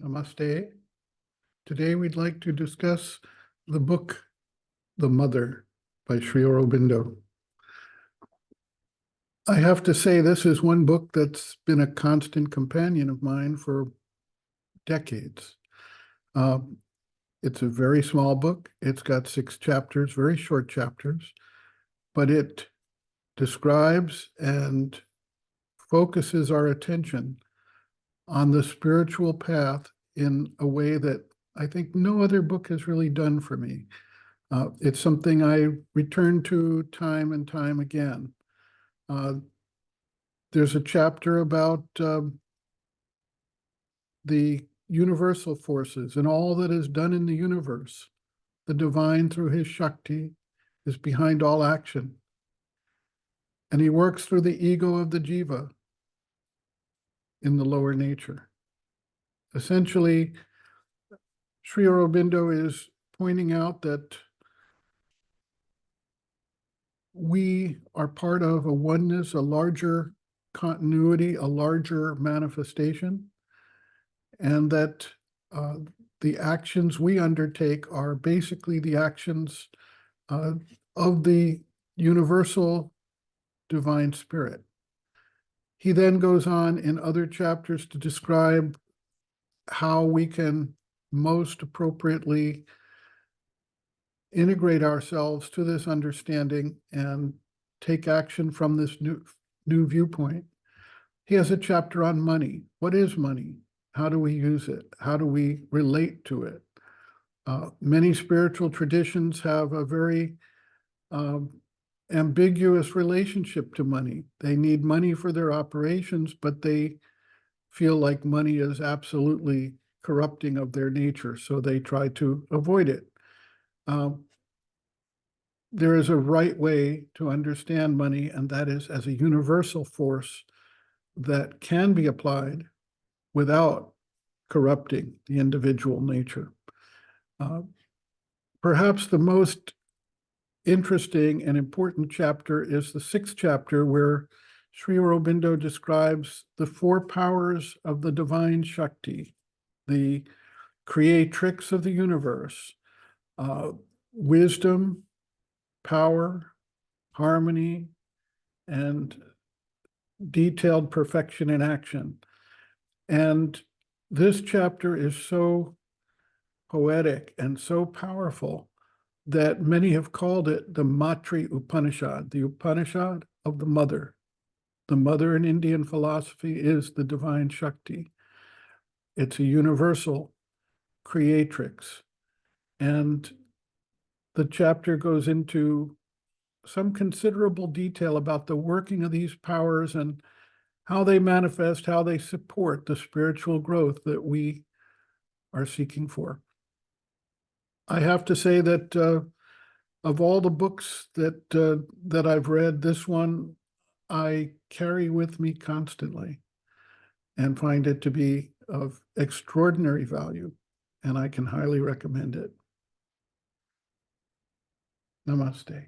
Namaste. Today we'd like to discuss the book, The Mother by Sri Aurobindo. I have to say this is one book that's been a constant companion of mine for decades. It's a very small book. It's got 6 chapters, very short chapters, but it describes and focuses our attention on the spiritual path in a way that I think no other book has really done for me. It's something I return to time and time again. There's a chapter about the universal forces and all that is done in the universe. The divine, through his shakti, is behind all action. And he works through the ego of the jiva in the lower nature. Essentially, Sri Aurobindo is pointing out that we are part of a oneness, a larger continuity, a larger manifestation, and that the actions we undertake are basically the actions of the universal divine spirit. He then goes on in other chapters to describe how we can most appropriately integrate ourselves to this understanding and take action from this new viewpoint. He has a chapter on money. What is money? How do we use it? How do we relate to it? Many spiritual traditions have a very ambiguous relationship to money. They need money for their operations, but they feel like money is absolutely corrupting of their nature, so they try to avoid it. There is a right way to understand money, and that is as a universal force that can be applied without corrupting the individual nature. Perhaps the most interesting and important chapter is the 6th chapter, where Sri Aurobindo describes the 4 powers of the divine shakti, the creatrix of the universe: wisdom, power, harmony, and detailed perfection in action. And this chapter is so poetic and so powerful that many have called it the Matri Upanishad, the Upanishad of the mother. The mother in Indian philosophy is the divine Shakti. It's a universal creatrix. And the chapter goes into some considerable detail about the working of these powers and how they manifest, how they support the spiritual growth that we are seeking for. I have to say that of all the books that I've read, this one I carry with me constantly and find it to be of extraordinary value, and I can highly recommend it. Namaste.